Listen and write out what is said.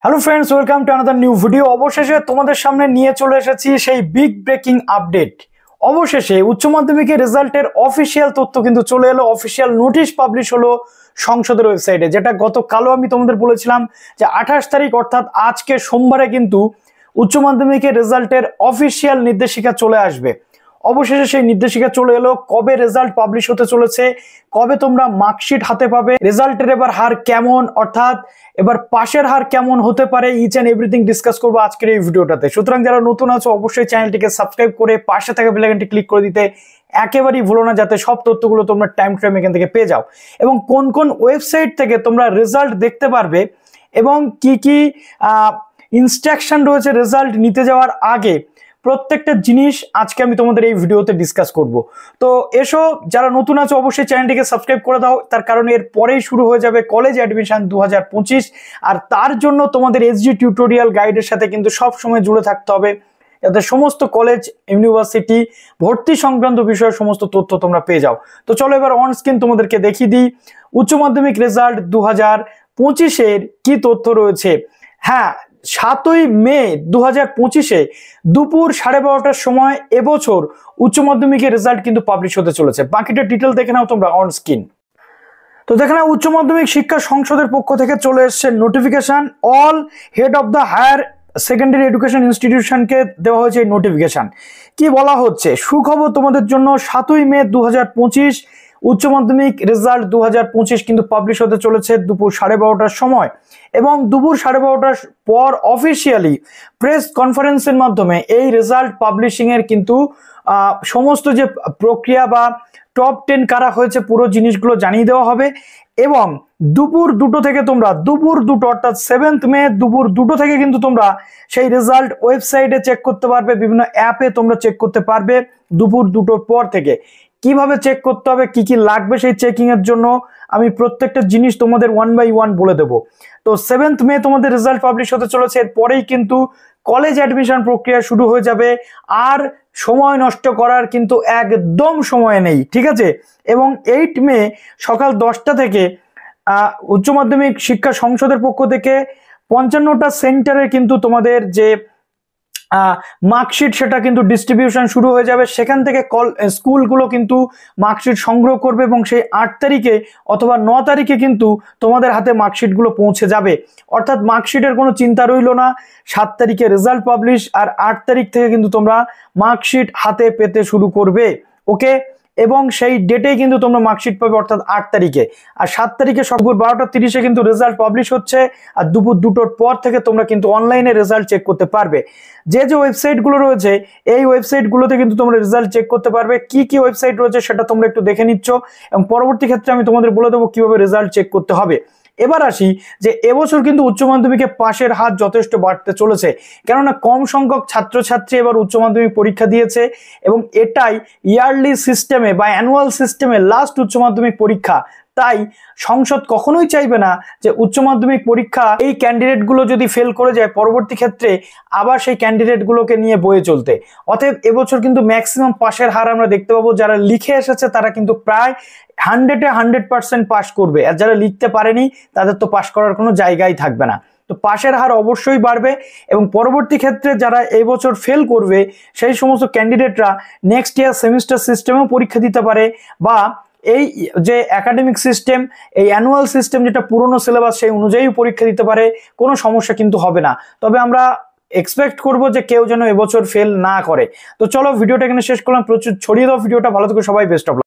Hello friends, welcome to another new video. অবশেষে তোমাদের সামনে নিয়ে চলে এসেছি সেই বিগ ব্রেকিং আপডেট। অবশেষে উচ্চ মাধ্যমিকের রেজাল্টের অফিসিয়াল তথ্য কিন্তু চলে এলো। অফিসিয়াল নোটিশ পাবলিশ হলো সংসদের ওয়েবসাইটে, যেটা গতকালও আমি তোমাদের বলেছিলাম যে 28 তারিখ অর্থাৎ আজকে সোমবারে কিন্তু উচ্চ মাধ্যমিকের রেজাল্টের অফিসিয়াল নির্দেশিকা চলে আসবে। অবশেষে সেই নির্দেশিকা চলে এলো। কবে রেজাল্ট পাবলিশ হতে চলেছে, কবে তোমরা মার্কশিট হাতে পাবে, রেজাল্টের এবার হার কেমন, অর্থাৎ এবার পাশের হার কেমন হতে পারে, ইচ এন্ড এভরিথিং ডিসকাস করবো আজকের এই ভিডিওটাতে। সুতরাং যারা নতুন আছো অবশ্যই চ্যানেলটিকে সাবস্ক্রাইব করে পাশে থাকা বেল আইকনটি ক্লিক করে দিতে একেবারেই ভুলো না, যাতে সব তথ্যগুলো তোমরা টাইম টু টাইম এখান থেকে পেয়ে যাও। এবং কোন কোন ওয়েবসাইট থেকে তোমরা রেজাল্ট দেখতে পারবে এবং কি কি ইনস্ট্রাকশন রয়েছে রেজাল্ট নিতে যাওয়ার আগে, প্রত্যেকটা জিনিস আজকে আমি তোমাদের এই ভিডিওতে ডিসকাস করব। তো এসো, যারা নতুন আছো অবশ্যই চ্যানেলটিকে সাবস্ক্রাইব করে দাও, তার কারণ এর পরেই শুরু হয়ে যাবে কলেজ অ্যাডমিশন 2025। আর তার জন্য তোমাদের এসজি টিউটোরিয়াল গাইডের সাথে কিন্তু সব সময় জুড়ে থাকতে হবে, যাতে সমস্ত কলেজ ইউনিভার্সিটি ভর্তি সংক্রান্ত বিষয়ের সমস্ত তথ্য তোমরা পেয়ে যাও। তো চলো এবার অন স্ক্রিন তোমাদেরকে দেখিয়ে দিই উচ্চ মাধ্যমিক রেজাল্ট 2025-এর কি তথ্য রয়েছে। হ্যাঁ, 7ই মে 2025-এ দুপুর 12:30টার সময় এবছর উচ্চ মাধ্যমিকের রেজাল্ট কিন্তু পাবলিশ হতে চলেছে। বাকিটা ডিটেল দেখে নাও তোমরা অন স্ক্রিন। তো দেখে নাও উচ্চ মাধ্যমিক শিক্ষা সংসদের পক্ষ থেকে চলে এসছে notification. All head of the higher secondary education ইনস্টিটিউশনকে দেওয়া হয়েছে এই নোটিফিকেশন। কি বলা হচ্ছে, সুখবর তোমাদের জন্য, 7ই মে 2025 উচ্চ মাধ্যমিক রেজাল্ট 2025 কিন্তু পাবলিশ হতে চলেছে দুপুর 12:30টার সময়। এবং দুপুর 12:30টার পর অফিসিয়ালি প্রেস কনফারেন্সের মাধ্যমে এই রেজাল্ট পাবলিশিং এর কিন্তু সমস্ত যে প্রক্রিয়া বা টপ 10 কারা হয়েছে পুরো জিনিসগুলো জানিয়ে দেওয়া হবে। এবং দুপুর 2টো থেকে তোমরা অর্থাৎ 7th মে দুপুর 2টো থেকে কিন্তু তোমরা সেই রেজাল্ট ওয়েবসাইটে চেক করতে পারবে, বিভিন্ন অ্যাপে তোমরা চেক করতে পারবে দুপুর 2টোর পর থেকে। কিভাবে চেক করতে হবে, কি কি লাগবে সেই চেকিং এর জন্য আমি প্রত্যেকটা জিনিস তোমাদের 1 বাই 1 বলে দেবো। তো 7th মে তোমাদের রেজাল্ট পাবলিশ হতে চলেছে, এরপরেই কিন্তু কলেজ অ্যাডমিশন প্রক্রিয়া শুরু হয়ে যাবে। আর সময় নষ্ট করার কিন্তু একদম সময় নেই, ঠিক আছে। এবং 8 মে সকাল 10টা থেকে উচ্চ মাধ্যমিক শিক্ষা সংসদের পক্ষ থেকে 55টা সেন্টারে কিন্তু তোমাদের যে মার্কশিট সেটা কিন্তু ডিস্ট্রিবিউশন শুরু হয়ে যাবে। সেখান থেকে স্কুলগুলো কিন্তু মার্কশিট সংগ্রহ করবে এবং সেই 8 তারিখে অথবা 9 তারিখে কিন্তু তোমাদের হাতে মার্কশিটগুলো পৌঁছে যাবে। অর্থাৎ মার্কশিটের কোনো চিন্তা রইল না। 7 তারিখে রেজাল্ট পাবলিশ, আর 8 তারিখ থেকে কিন্তু তোমরা মার্কশিট হাতে পেতে শুরু করবে, ওকে। এবং সেই ডেটেই কিন্তু তোমরা মার্কশিট পাবে, অর্থাৎ 8 তারিখে। আর 7 তারিখে দুপুর 12:30-এ কিন্তু রেজাল্ট পাবলিশ হচ্ছে। আর দুপুর 2টোর পর থেকে তোমরা কিন্তু অনলাইনে রেজাল্ট চেক করতে পারবে। যে যে ওয়েবসাইটগুলো রয়েছে এই ওয়েবসাইটগুলোতে কিন্তু তোমরা রেজাল্ট চেক করতে পারবে। কি কি ওয়েবসাইট রয়েছে সেটা তোমরা একটু দেখে নিচ্ছ, এবং পরবর্তী ক্ষেত্রে আমি তোমাদের বলে দেবো কিভাবে রেজাল্ট চেক করতে হবে। এবার আসি যে এবছর কিন্তু উচ্চ মাধ্যমিকে পাশের হার যথেষ্ট বাড়তে চলেছে, কেননা কম সংখ্যক ছাত্রছাত্রী এবার উচ্চ মাধ্যমিক পরীক্ষা দিয়েছে এবং এটাই ইয়ারলি সিস্টেমে বা অ্যানুয়াল সিস্টেমে লাস্ট উচ্চ মাধ্যমিক পরীক্ষা। তাই সংসদ কখনোই চাইবে না যে উচ্চ মাধ্যমিক পরীক্ষা এই ক্যান্ডিডেটগুলো যদি ফেল করে যায় পরবর্তী ক্ষেত্রে আবার সেই ক্যান্ডিডেটগুলোকে নিয়ে বয়ে চলতে। অতএব এবছর কিন্তু ম্যাক্সিমাম পাশের হার আমরা দেখতে পাবো। যারা লিখে এসেছে তারা কিন্তু প্রায় 100-এ 100% পাস করবে, আর যারা লিখতে পারেনি তাদের তো পাস করার কোনো জায়গাই থাকবে না। তো পাশের হার অবশ্যই বাড়বে এবং পরবর্তী ক্ষেত্রে যারা এই বছর ফেল করবে সেই সমস্ত ক্যান্ডিডেটরা নেক্সট ইয়ার সেমিস্টার সিস্টেমেও পরীক্ষা দিতে পারে, বা এই যে একাডেমিক সিস্টেম, এই অ্যানুয়াল সিস্টেম যেটা পুরনো সিলেবাস সেই অনুযায়ী পরীক্ষা দিতে পারে। কোনো সমস্যা কিন্তু হবে না। তবে আমরা এক্সপেক্ট করব যে কেউ যেন এবছর ফেল না করে। তো চলো ভিডিওটা এখানে শেষ করলাম। প্রচুর ছড়িয়ে দাও ভিডিওটা। ভালো থেকো সবাই, বেস্ট অফ লাক।